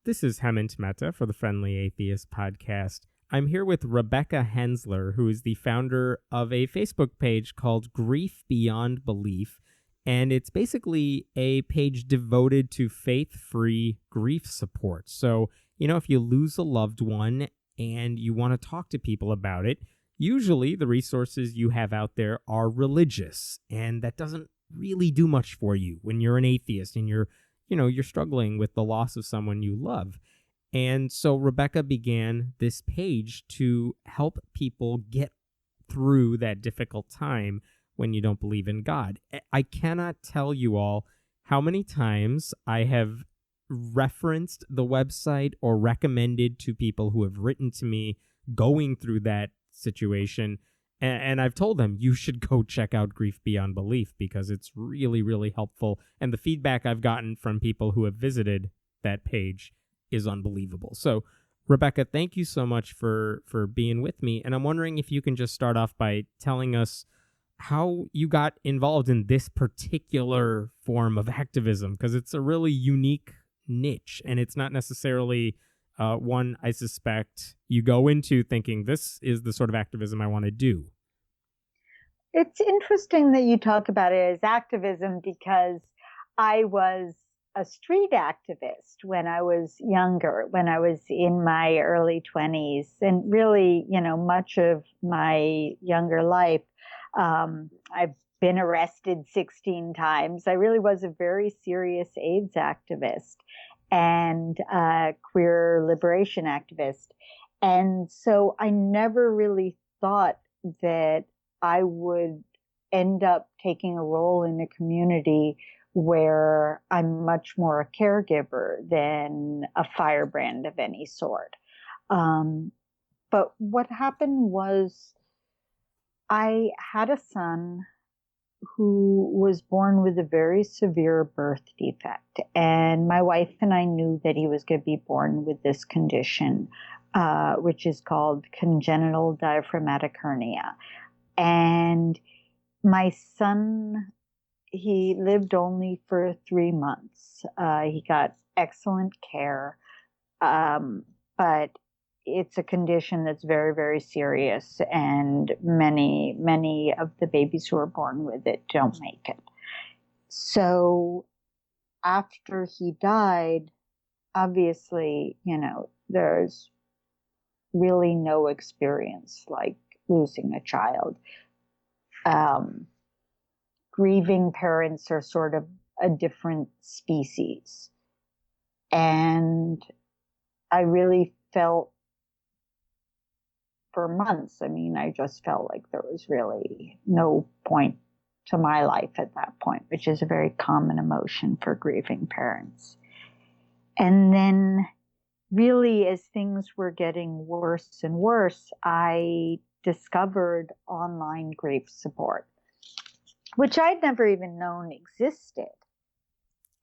This is Hemant Mehta for the Friendly Atheist podcast. I'm here with Rebecca Hensler, who is the founder of a Facebook page called Grief Beyond Belief, and it's basically a page devoted to faith-free grief support. So, if you lose a loved one and you want to talk to people about it, usually the resources you have out there are religious, and that doesn't really do much for you when you're an atheist and you're struggling with the loss of someone you love. And so Rebecca began this page to help people get through that difficult time when you don't believe in God. I cannot tell you all how many times I have referenced the website or recommended to people who have written to me going through that situation. And I've told them, you should go check out Grief Beyond Belief because it's really, really helpful. And the feedback I've gotten from people who have visited that page is unbelievable. So, Rebecca, thank you so much for being with me. And I'm wondering if you can just start off by telling us how you got involved in this particular form of activism, because it's a really unique niche, and it's not necessarily one, I suspect, you go into thinking this is the sort of activism I want to do. It's interesting that you talk about it as activism because I was a street activist when I was younger, when I was in my early 20s, and really, much of my younger life. I've been arrested 16 times. I really was a very serious AIDS activist and queer liberation activist. And so I never really thought that I would end up taking a role in a community where I'm much more a caregiver than a firebrand of any sort. But what happened was I had a son who was born with a very severe birth defect. And my wife and I knew that he was going to be born with this condition, which is called congenital diaphragmatic hernia. And my son, he lived only for 3 months. He got excellent care, but it's a condition that's very, very serious, and many of the babies who are born with it don't make it. So after he died, obviously, there's really no experience like losing a child. Grieving parents are sort of a different species. And I really felt for months, I just felt like there was really no point to my life at that point, which is a very common emotion for grieving parents. And then really, as things were getting worse and worse, I discovered online grief support, which I'd never even known existed.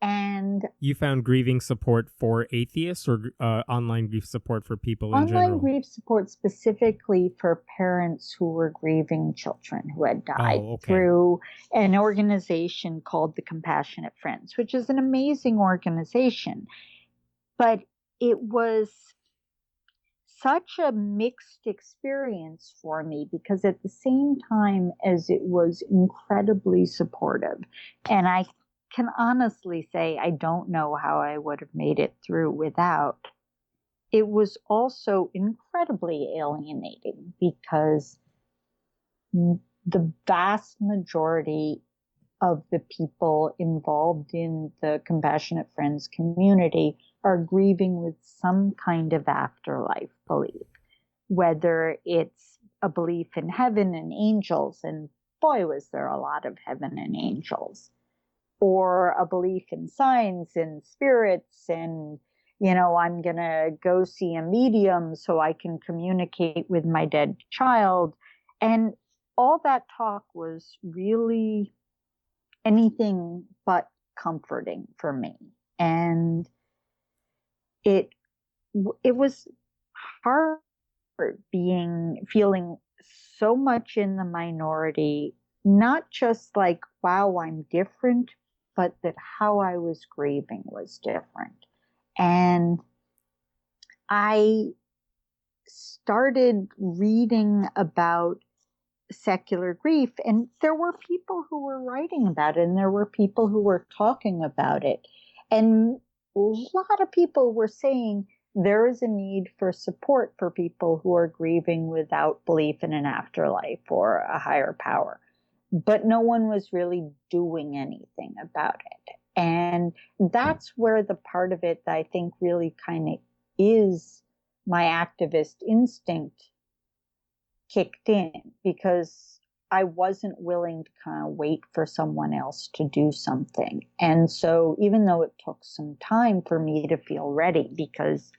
And you found grieving support for atheists or online grief support for people in general? Online grief support specifically for parents who were grieving children who had died through an organization called the Compassionate Friends, which is an amazing organization. But it was such a mixed experience for me because at the same time as it was incredibly supportive, and I can honestly say I don't know how I would have made it through without, it was also incredibly alienating because the vast majority of the people involved in the Compassionate Friends community are grieving with some kind of afterlife belief, whether it's a belief in heaven and angels, and boy, was there a lot of heaven and angels, or a belief in signs and spirits and, I'm going to go see a medium so I can communicate with my dead child. And all that talk was really anything but comforting for me. And it was hard feeling so much in the minority, not just like, wow, I'm different, but that how I was grieving was different. And I started reading about secular grief, and there were people who were writing about it, and there were people who were talking about it. And a lot of people were saying there is a need for support for people who are grieving without belief in an afterlife or a higher power. But no one was really doing anything about it. And that's where the part of it that I think really kind of is my activist instinct kicked in, because I wasn't willing to kind of wait for someone else to do something. And so even though it took some time for me to feel ready, because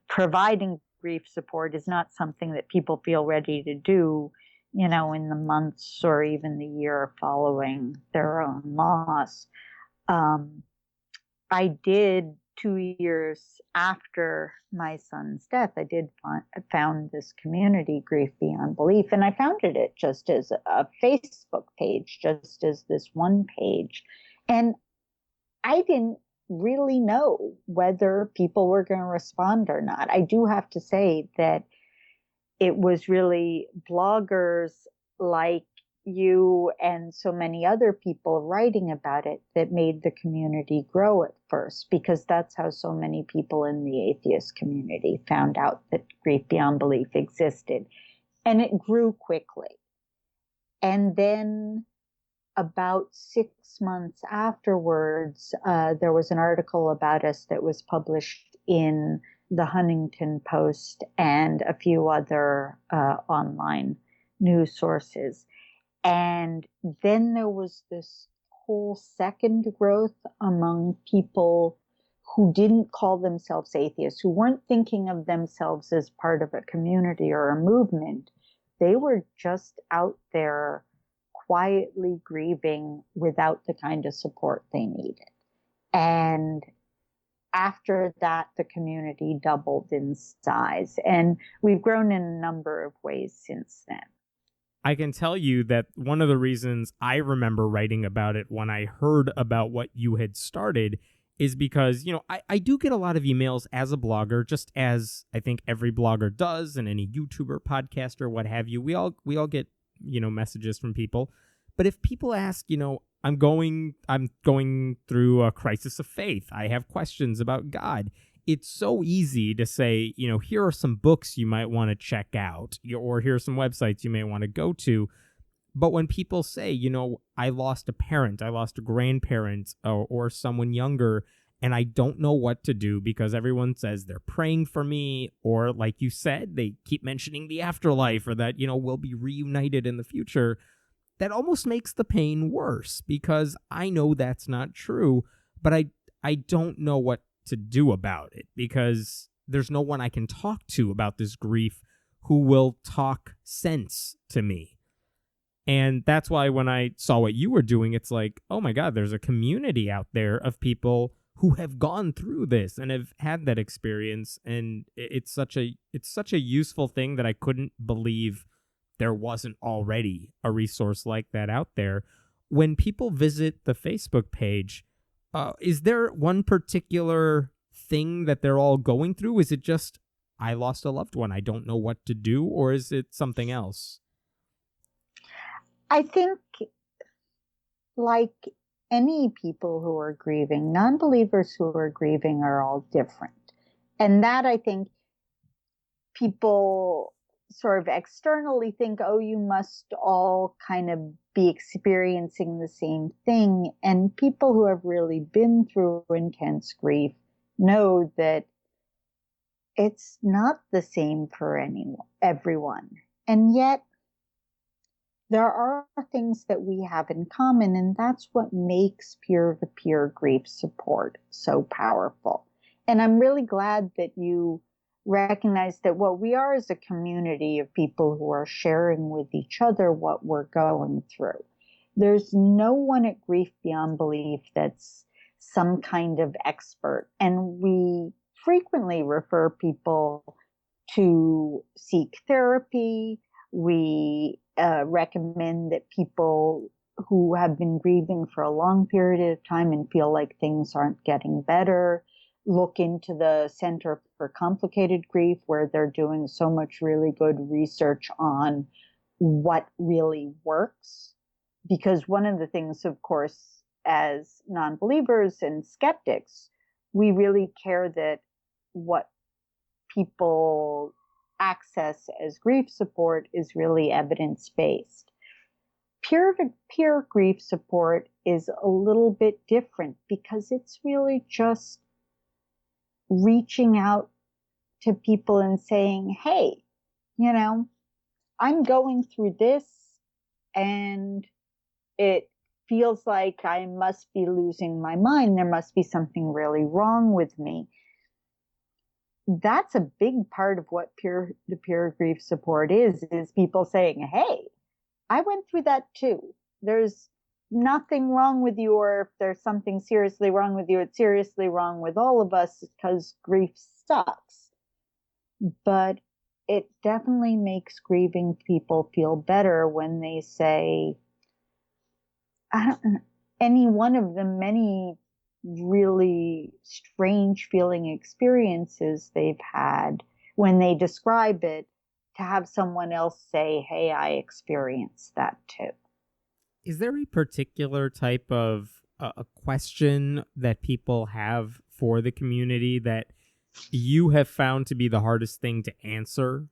providing grief support is not something that people feel ready to do, in the months or even the year following their own loss. I did 2 years after my son's death, I found this community, Grief Beyond Belief, and I founded it just as a Facebook page, just as this one page. And I didn't really know whether people were going to respond or not. I do have to say that it was really bloggers like you and so many other people writing about it that made the community grow at first, because that's how so many people in the atheist community found out that Grief Beyond Belief existed. And it grew quickly. And then about 6 months afterwards, there was an article about us that was published in the Huntington Post and a few other online news sources. And then there was this whole second growth among people who didn't call themselves atheists, who weren't thinking of themselves as part of a community or a movement. They were just out there quietly grieving without the kind of support they needed. And after that, the community doubled in size. And we've grown in a number of ways since then. I can tell you that one of the reasons I remember writing about it when I heard about what you had started is because, I do get a lot of emails as a blogger, just as I think every blogger does, and any YouTuber, podcaster, what have you. We all get, messages from people. But if people ask, I'm going through a crisis of faith, I have questions about God, it's so easy to say, here are some books you might want to check out, or here are some websites you may want to go to. But when people say, I lost a parent, I lost a grandparent, or someone younger, and I don't know what to do because everyone says they're praying for me, or like you said, they keep mentioning the afterlife, or that, we'll be reunited in the future, that almost makes the pain worse, because I know that's not true, but I don't know what to do about it, because there's no one I can talk to about this grief who will talk sense to me. And that's why when I saw what you were doing, it's like, oh my God, there's a community out there of people who have gone through this and have had that experience. And it's such a useful thing that I couldn't believe there wasn't already a resource like that out there. When people visit the Facebook page, is there one particular thing that they're all going through? Is it just, I lost a loved one, I don't know what to do, or is it something else? I think, like any people who are grieving, non-believers who are grieving are all different. And that, I think, people sort of externally think, oh, you must all kind of be experiencing the same thing. And people who have really been through intense grief know that it's not the same for everyone. And yet, there are things that we have in common, and that's what makes peer-to-peer grief support so powerful. And I'm really glad that you recognize that what we are is a community of people who are sharing with each other what we're going through. There's no one at Grief Beyond Belief that's some kind of expert, and we frequently refer people to seek therapy. We recommend that people who have been grieving for a long period of time and feel like things aren't getting better, look into the Center for Complicated Grief, where they're doing so much really good research on what really works. Because one of the things, of course, as non-believers and skeptics, we really care that what people access as grief support is really evidence-based. Peer-to-peer grief support is a little bit different because it's really just reaching out to people and saying, hey, I'm going through this and it feels like I must be losing my mind. There must be something really wrong with me. That's a big part of what peer-to-peer grief support is people saying, hey, I went through that too. There's nothing wrong with you, or if there's something seriously wrong with you, it's seriously wrong with all of us because grief sucks. But it definitely makes grieving people feel better when they say, any one of the many really strange feeling experiences they've had, when they describe it, to have someone else say, hey, I experienced that too. Is there a particular type of a question that people have for the community that you have found to be the hardest thing to answer?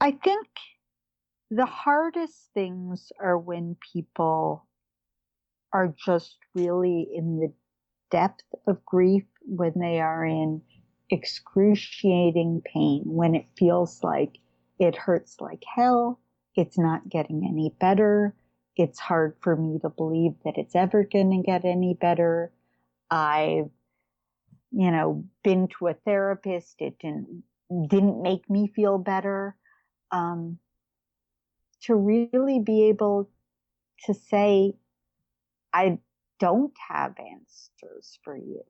I think the hardest things are when people are just really in the depth of grief, when they are in excruciating pain, when it feels like it hurts like hell, it's not getting any better, it's hard for me to believe that it's ever going to get any better. I've, been to a therapist, it didn't make me feel better. To really be able to say, I don't have answers for you.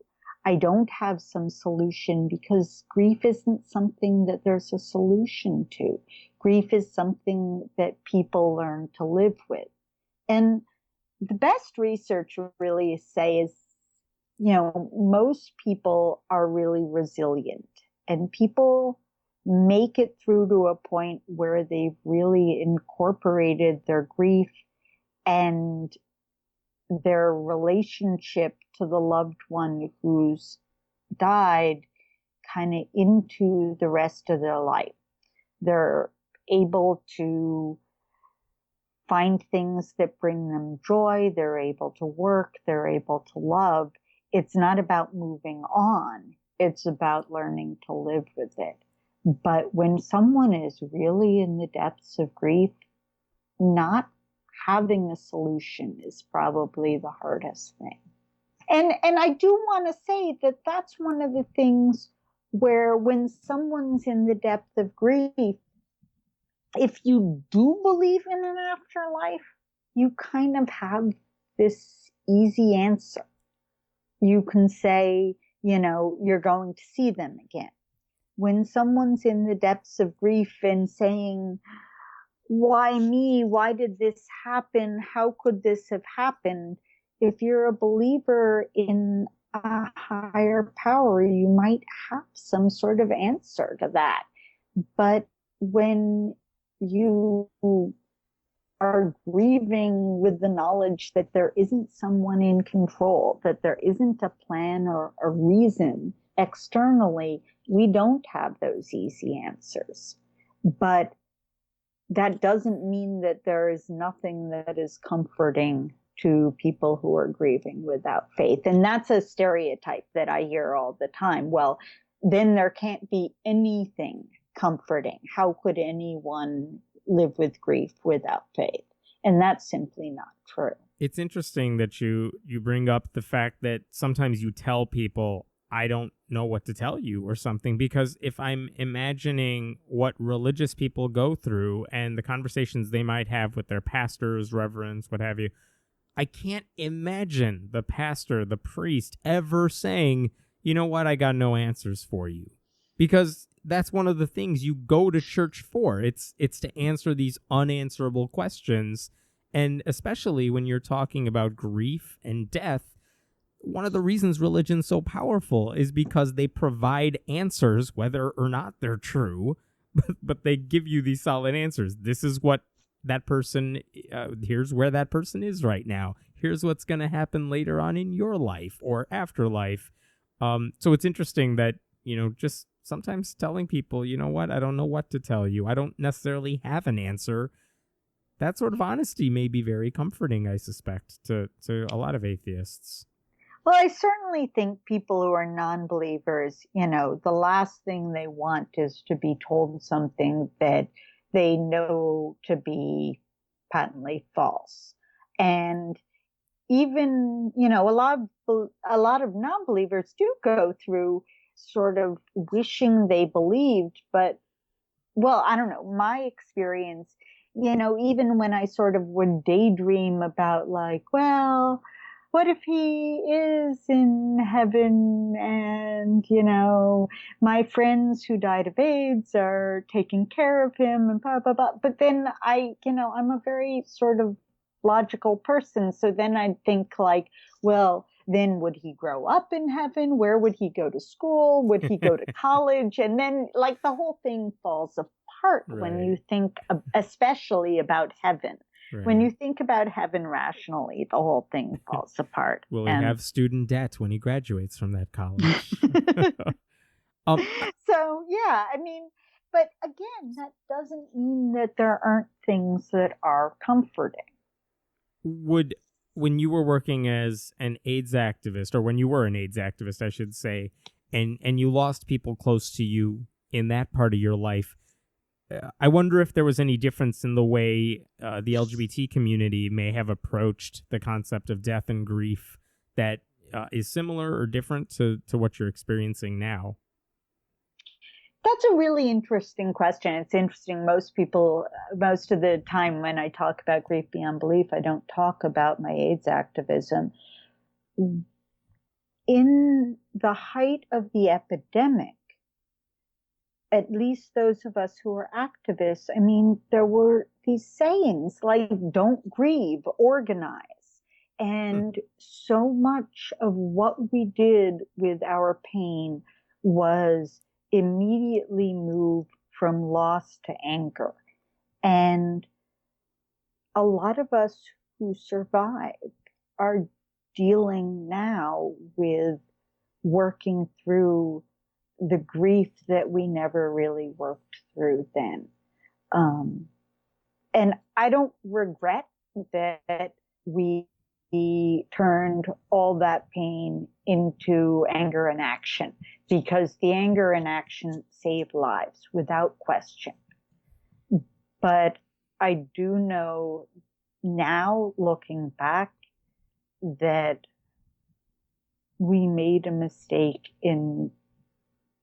I don't have some solution, because grief isn't something that there's a solution to. Grief is something that people learn to live with. And the best research really is, most people are really resilient, and people make it through to a point where they've really incorporated their grief and their relationship to the loved one who's died kind of into the rest of their life. They're able to find things that bring them joy. They're able to work. They're able to love. It's not about moving on. It's about learning to live with it. But when someone is really in the depths of grief, not having a solution is probably the hardest thing. And I do want to say that that's one of the things where, when someone's in the depth of grief, if you do believe in an afterlife, you kind of have this easy answer. You can say, you're going to see them again. When someone's in the depths of grief and saying, why me? Why did this happen? How could this have happened? If you're a believer in a higher power, you might have some sort of answer to that. But when you are grieving with the knowledge that there isn't someone in control, that there isn't a plan or a reason externally, we don't have those easy answers. But that doesn't mean that there is nothing that is comforting to people who are grieving without faith. And that's a stereotype that I hear all the time. Well, then there can't be anything comforting. How could anyone live with grief without faith? And that's simply not true. It's interesting that you bring up the fact that sometimes you tell people, I don't know what to tell you or something, because if I'm imagining what religious people go through and the conversations they might have with their pastors, reverends, what have you, I can't imagine the pastor, the priest ever saying, you know what, I got no answers for you. Because that's one of the things you go to church for. It's to answer these unanswerable questions. And especially when you're talking about grief and death, one of the reasons religion's so powerful is because they provide answers, whether or not they're true, but they give you these solid answers. This is what that person, here's where that person is right now. Here's what's going to happen later on in your life or afterlife. So it's interesting that, just sometimes telling people, you know what, I don't know what to tell you. I don't necessarily have an answer. That sort of honesty may be very comforting, I suspect, to a lot of atheists. Well, I certainly think people who are non-believers, the last thing they want is to be told something that they know to be patently false. And even, a lot of non-believers do go through sort of wishing they believed, but, well, I don't know, my experience, even when I sort of would daydream about like, well, what if he is in heaven and, my friends who died of AIDS are taking care of him and blah, blah, blah. But then I'm a very sort of logical person. So then I'd think like, well, then would he grow up in heaven? Where would he go to school? Would he go to college? And then like the whole thing falls apart when you think especially about heaven. Right. When you think about heaven rationally, the whole thing falls apart. Will he have student debt when he graduates from that college? So, yeah, I mean, but again, that doesn't mean that there aren't things that are comforting. When you were working as an AIDS activist, or when you were an AIDS activist, I should say, and you lost people close to you in that part of your life, I wonder if there was any difference in the way the LGBT community may have approached the concept of death and grief that is similar or different to what you're experiencing now. That's a really interesting question. It's interesting. Most of the time when I talk about grief beyond belief, I don't talk about my AIDS activism. In the height of the epidemic, at least those of us who are activists, I mean, there were these sayings like, don't grieve, organize. And so much of what we did with our pain was immediately move from loss to anger. And a lot of us who survived are dealing now with working through the grief that we never really worked through then. And I don't regret that we turned all that pain into anger and action, because the anger and action saved lives without question. But I do know now, looking back, that we made a mistake in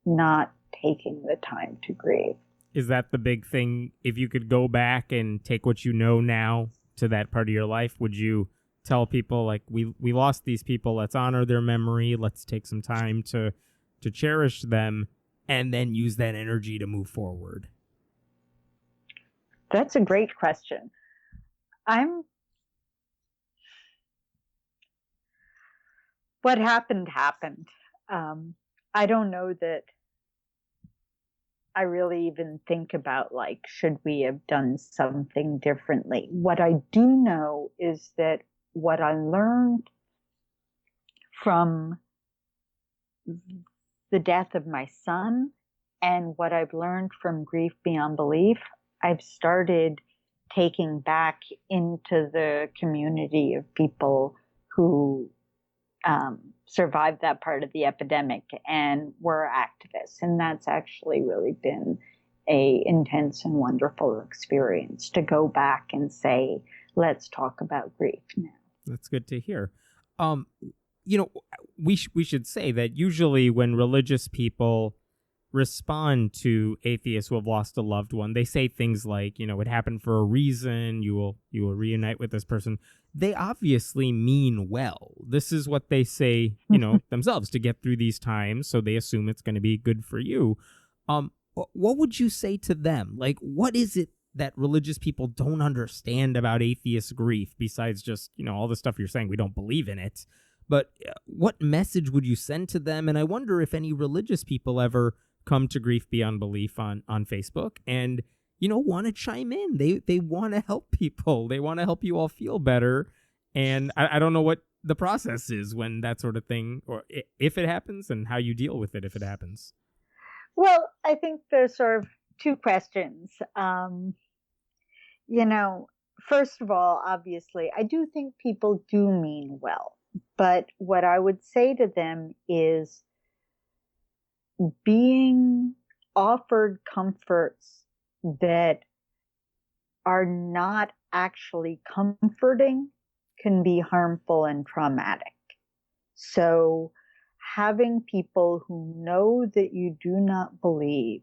not taking the time to grieve. Is that the big thing? If you could go back and take what you know now to that part of your life, would you tell people like, we lost these people, let's honor their memory, let's take some time to cherish them, and then use that energy to move forward? That's a great question. What happened. I don't know that I really even think about like, should we have done something differently? What I do know is that what I learned from the death of my son and what I've learned from grief beyond belief, I've started taking back into the community of people who survived that part of the epidemic and were activists. And that's actually really been a intense and wonderful experience to go back and say, let's talk about grief now. That's good to hear. We should say that usually when religious people respond to atheists who have lost a loved one, they say things like, it happened for a reason, you will reunite with this person. They obviously mean well. This is what they say, themselves, to get through these times, so they assume it's going to be good for you. What would you say to them? Like, what is it that religious people don't understand about atheist grief besides just, all the stuff you're saying, we don't believe in it. But what message would you send to them? And I wonder if any religious people ever come to Grief Beyond Belief on Facebook and, want to chime in. They want to help people. They want to help you all feel better. And I don't know what the process is when that sort of thing, or if it happens, and how you deal with it if it happens. Well, I think there's sort of two questions. First of all, obviously, I do think people do mean well. But what I would say to them is being offered comforts that are not actually comforting can be harmful and traumatic. So having people who know that you do not believe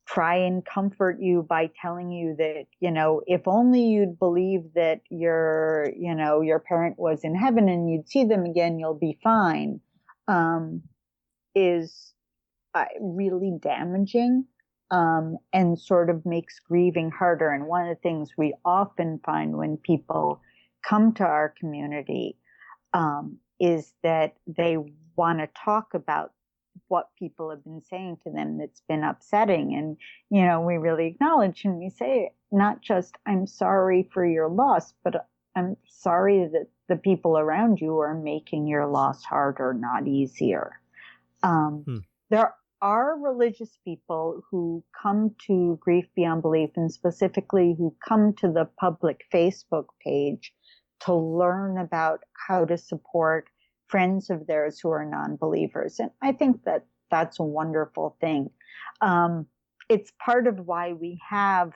try and comfort you by telling you that, if only you'd believe that your parent was in heaven and you'd see them again, you'll be fine, is really damaging, and sort of makes grieving harder. And one of the things we often find when people come to our community is that they want to talk about what people have been saying to them that's been upsetting. And, we really acknowledge and we say, not just, I'm sorry for your loss, but I'm sorry that the people around you are making your loss harder, not easier. There are religious people who come to Grief Beyond Belief, and specifically who come to the public Facebook page to learn about how to support friends of theirs who are non-believers. And I think that that's a wonderful thing. It's part of why we have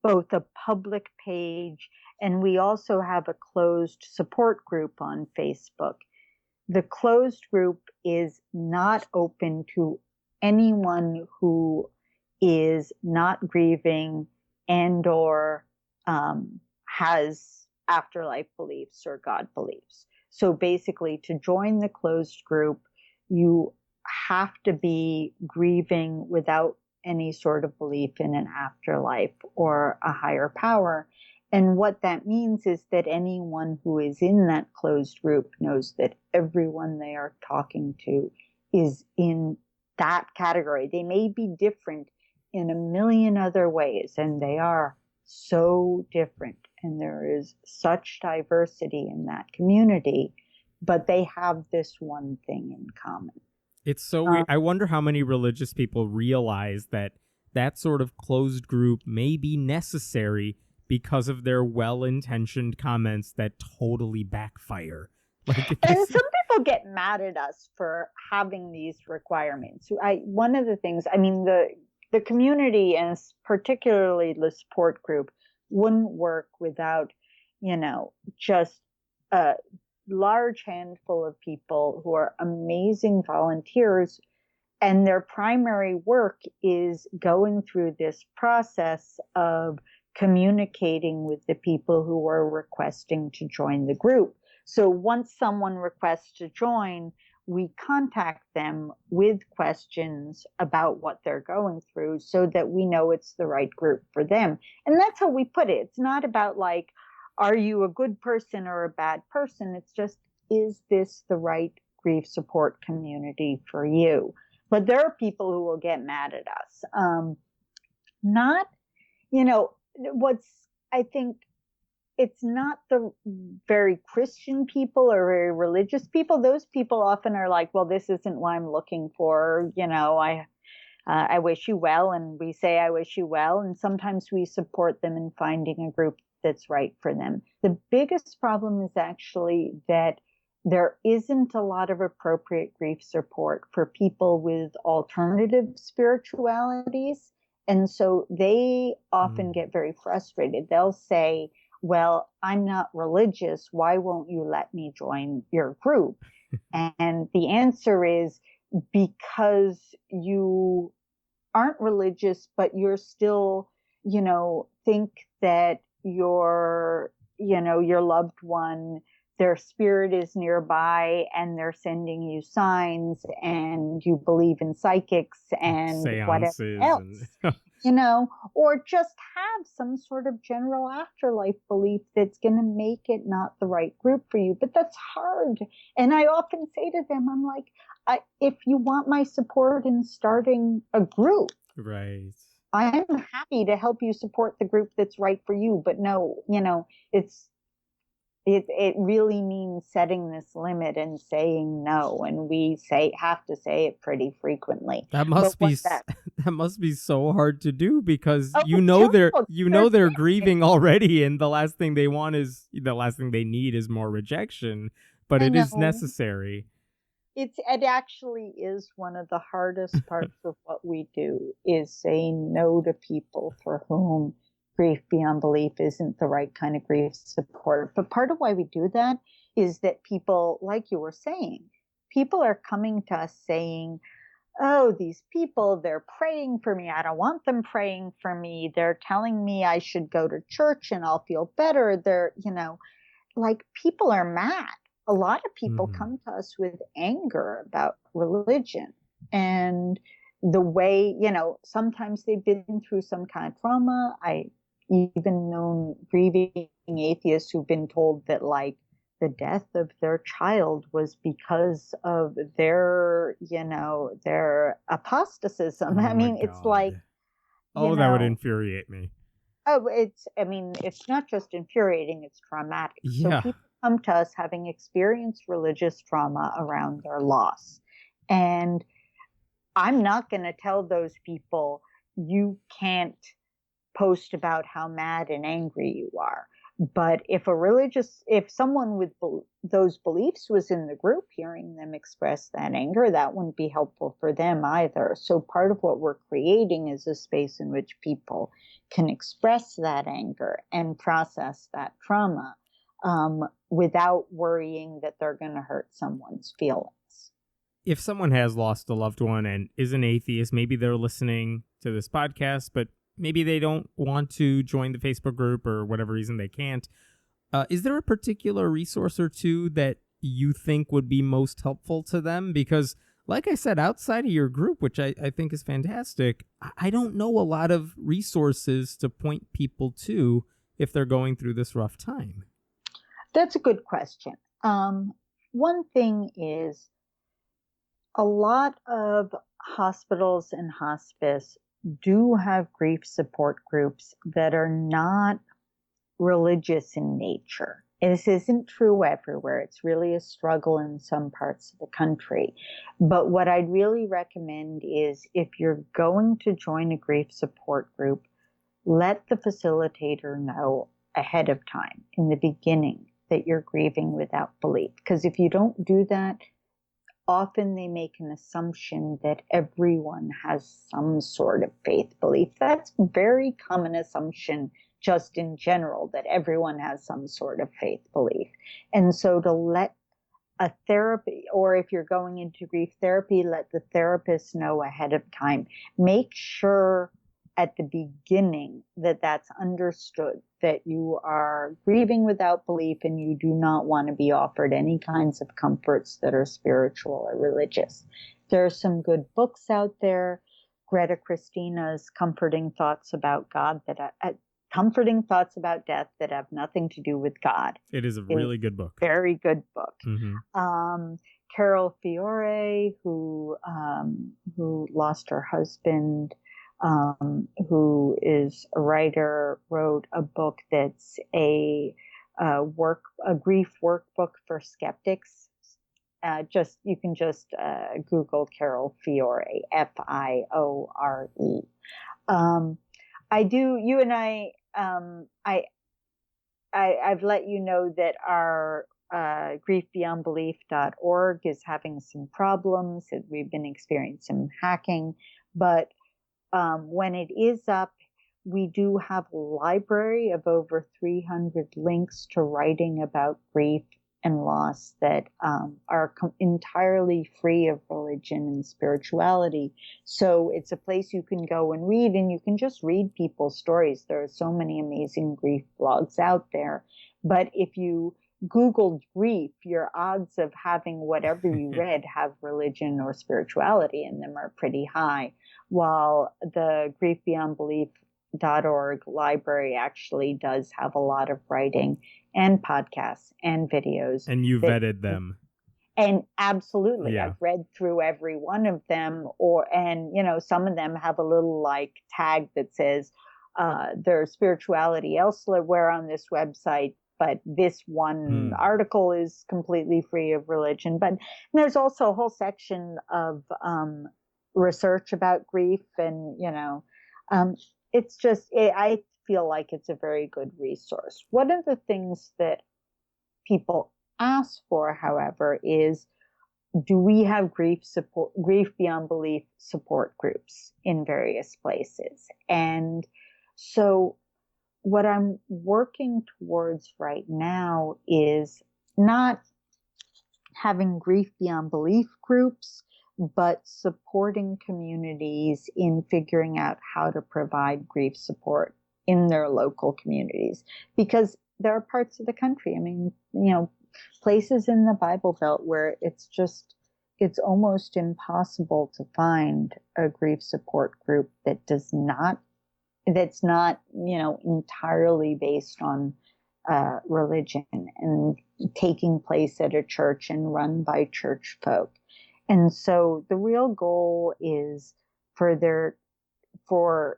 both a public page and we also have a closed support group on Facebook. The closed group is not open to anyone who is not grieving and or has afterlife beliefs or God beliefs. So basically, to join the closed group, you have to be grieving without any sort of belief in an afterlife or a higher power. And what that means is that anyone who is in that closed group knows that everyone they are talking to is in that category. They may be different in a million other ways, and they are so different. And there is such diversity in that community, but they have this one thing in common. It's so weird. I wonder how many religious people realize that that sort of closed group may be necessary because of their well-intentioned comments that totally backfire. And some people get mad at us for having these requirements. One of the things, the community, and particularly the support group, wouldn't work without, just a large handful of people who are amazing volunteers. And their primary work is going through this process of communicating with the people who are requesting to join the group. So once someone requests to join, we contact them with questions about what they're going through so that we know it's the right group for them. And that's how we put it. It's not about like, are you a good person or a bad person? It's just, is this the right grief support community for you? But there are people who will get mad at us. I think it's not the very Christian people or very religious people. Those people often are like, well, this isn't what I'm looking for. I wish you well. And we say, I wish you well. And sometimes we support them in finding a group that's right for them. The biggest problem is actually that there isn't a lot of appropriate grief support for people with alternative spiritualities. And so they often get very frustrated. They'll say, well, I'm not religious. Why won't you let me join your group? And the answer is because you aren't religious, but you're still, think that your loved one, their spirit is nearby and they're sending you signs, and you believe in psychics and seances whatever else. or just have some sort of general afterlife belief that's going to make it not the right group for you. But that's hard. And I often say to them, I'm like, if you want my support in starting a group, right, I'm happy to help you support the group that's right for you. But no, it really means setting this limit and saying no, and we have to say it pretty frequently. that must be that must be so hard to do, because they're grieving already, and the last thing they need is more rejection, but it is necessary. It actually is one of the hardest parts of what we do, is saying no to people for whom grief beyond belief isn't the right kind of grief support. But part of why we do that is that people, like you were saying, people are coming to us saying, oh, these people, they're praying for me. I don't want them praying for me. They're telling me I should go to church and I'll feel better. They're, like, people are mad. A lot of people come to us with anger about religion, and the way, sometimes they've been through some kind of trauma. I even known grieving atheists who've been told that, like, the death of their child was because of their apostatism. Oh, I mean, it's like, that would infuriate me. Oh, it's not just infuriating, it's traumatic. Yeah. So people come to us having experienced religious trauma around their loss. And I'm not going to tell those people, you can't post about how mad and angry you are. But if someone with those beliefs was in the group, hearing them express that anger, that wouldn't be helpful for them either. So part of what we're creating is a space in which people can express that anger and process that trauma without worrying that they're going to hurt someone's feelings. If someone has lost a loved one and is an atheist, maybe they're listening to this podcast, but maybe they don't want to join the Facebook group or whatever reason they can't. Is there a particular resource or two that you think would be most helpful to them? Because, like I said, outside of your group, which I think is fantastic, I don't know a lot of resources to point people to if they're going through this rough time. That's a good question. One thing is, a lot of hospitals and hospice do have grief support groups that are not religious in nature. This isn't true everywhere. It's really a struggle in some parts of the country. But what I'd really recommend is, if you're going to join a grief support group, let the facilitator know ahead of time, in the beginning, that you're grieving without belief. Because if you don't do that, often they make an assumption that everyone has some sort of faith belief. That's a very common assumption just in general, that everyone has some sort of faith belief. And so to let a therapy, or if you're going into grief therapy, let the therapist know ahead of time. Make sure at the beginning that that's understood, that you are grieving without belief and you do not want to be offered any kinds of comforts that are spiritual or religious. There are some good books out there. Greta Christina's Comforting Thoughts About God, Comforting Thoughts About Death That Have Nothing to Do with God. It is a really good book. Very good book. Mm-hmm. Carol Fiore, who lost her husband, who is a writer, wrote a book that's a grief workbook for skeptics. You can just Google Carol Fiore, Fiore. You and I've let you know that our griefbeyondbelief.org is having some problems, that we've been experiencing some hacking, but when it is up, we do have a library of over 300 links to writing about grief and loss that are entirely free of religion and spirituality. So it's a place you can go and read, and you can just read people's stories. There are so many amazing grief blogs out there. But if you Googled grief, your odds of having whatever you read have religion or spirituality in them are pretty high, while the griefbeyondbelief.org library actually does have a lot of writing and podcasts and videos. And you vetted them. And absolutely, Yeah. I've read through every one of them, and some of them have a little like tag that says there's spirituality elsewhere on this website, but this one article is completely free of religion. But there's also a whole section of research about grief, and it's just I feel like it's a very good resource. One of the things that people ask for, however, is, do we have grief beyond belief support groups in various places? And so what I'm working towards right now is not having grief beyond belief groups, but supporting communities in figuring out how to provide grief support in their local communities. Because there are parts of the country, places in the Bible Belt where it's almost impossible to find a grief support group that's not entirely based on religion and taking place at a church and run by church folk. And so the real goal is for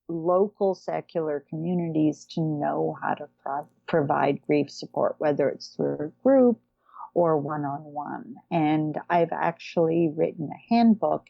local secular communities to know how to provide grief support, whether it's through a group or one-on-one. And I've actually written a handbook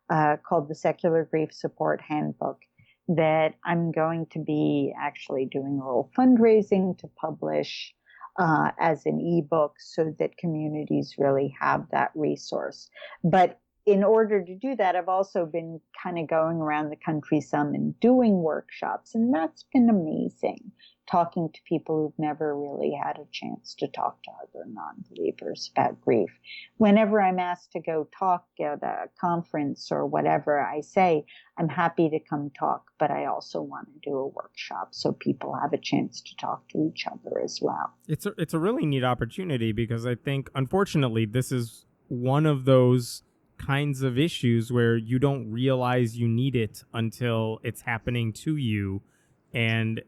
called the Secular Grief Support Handbook that I'm going to be actually doing a little fundraising to publish as an ebook so that communities really have that resource. But in order to do that, I've also been kind of going around the country some and doing workshops, and that's been amazing, talking to people who've never really had a chance to talk to other non-believers about grief. Whenever I'm asked to go talk at a conference or whatever, I say, I'm happy to come talk, but I also want to do a workshop so people have a chance to talk to each other as well. It's a really neat opportunity, because I think, unfortunately, this is one of those kinds of issues where you don't realize you need it until it's happening to you. And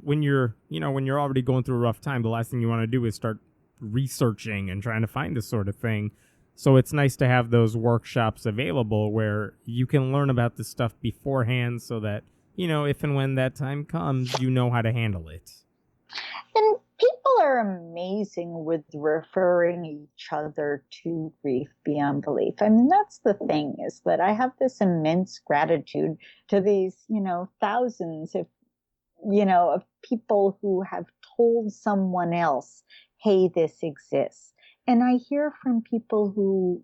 when you're already going through a rough time, the last thing you want to do is start researching and trying to find this sort of thing. So it's nice to have those workshops available where you can learn about this stuff beforehand, so that, if and when that time comes, you know how to handle it. And people are amazing with referring each other to grief beyond belief. I mean, that's the thing, is that I have this immense gratitude to these, thousands of people who have told someone else, hey, this exists. And I hear from people who,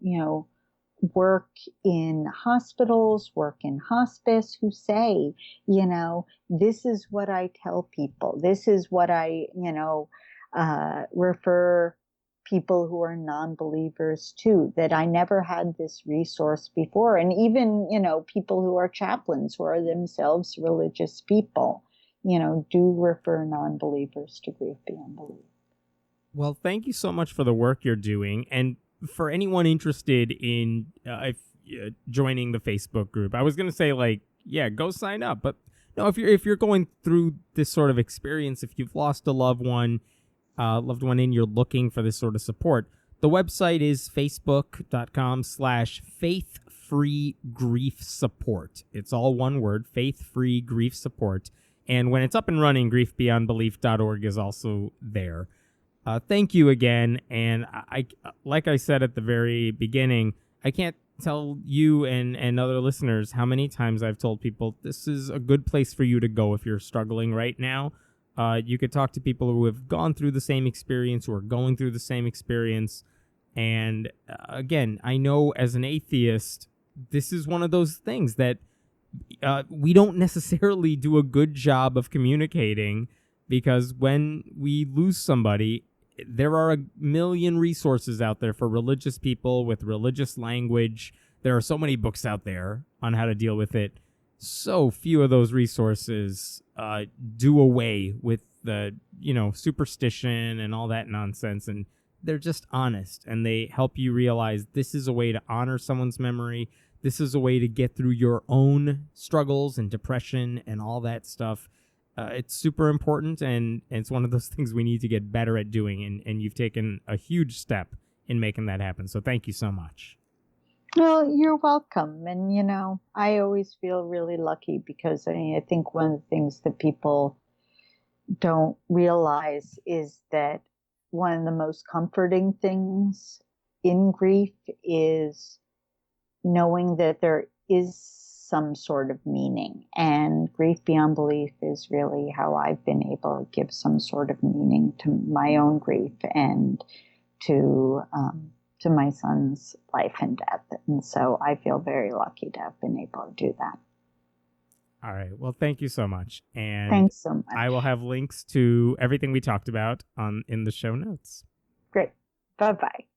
work in hospitals, work in hospice, who say, this is what I tell people. This is what I, refer people who are non-believers to, that I never had this resource before. And even, people who are chaplains, who are themselves religious people, do refer non-believers to grief beyond belief. Well, thank you so much for the work you're doing. And for anyone interested in joining the Facebook group, I was going to say, go sign up. But no, if you're going through this sort of experience, if you've lost a loved one and you're looking for this sort of support, the website is facebook.com/faith-free-grief-support. It's all one word, faith-free grief support. And when it's up and running, griefbeyondbelief.org is also there. Thank you again. And I, like I said at the very beginning, I can't tell you and other listeners how many times I've told people this is a good place for you to go if you're struggling right now. You could talk to people who have gone through the same experience, who are going through the same experience. And again, I know as an atheist, this is one of those things that we don't necessarily do a good job of communicating, because when we lose somebody, there are a million resources out there for religious people with religious language. There are so many books out there on how to deal with it. So few of those resources do away with superstition and all that nonsense. And they're just honest, and they help you realize this is a way to honor someone's memory. This is a way to get through your own struggles and depression and all that stuff. It's super important, and it's one of those things we need to get better at doing, and you've taken a huge step in making that happen. So thank you so much. Well, you're welcome. And, I always feel really lucky because I think one of the things that people don't realize is that one of the most comforting things in grief is knowing that there is some sort of meaning. And grief beyond belief is really how I've been able to give some sort of meaning to my own grief and to my son's life and death. And so I feel very lucky to have been able to do that. All right. Well, thank you so much. And thanks so much. I will have links to everything we talked about in the show notes. Great. Bye-bye.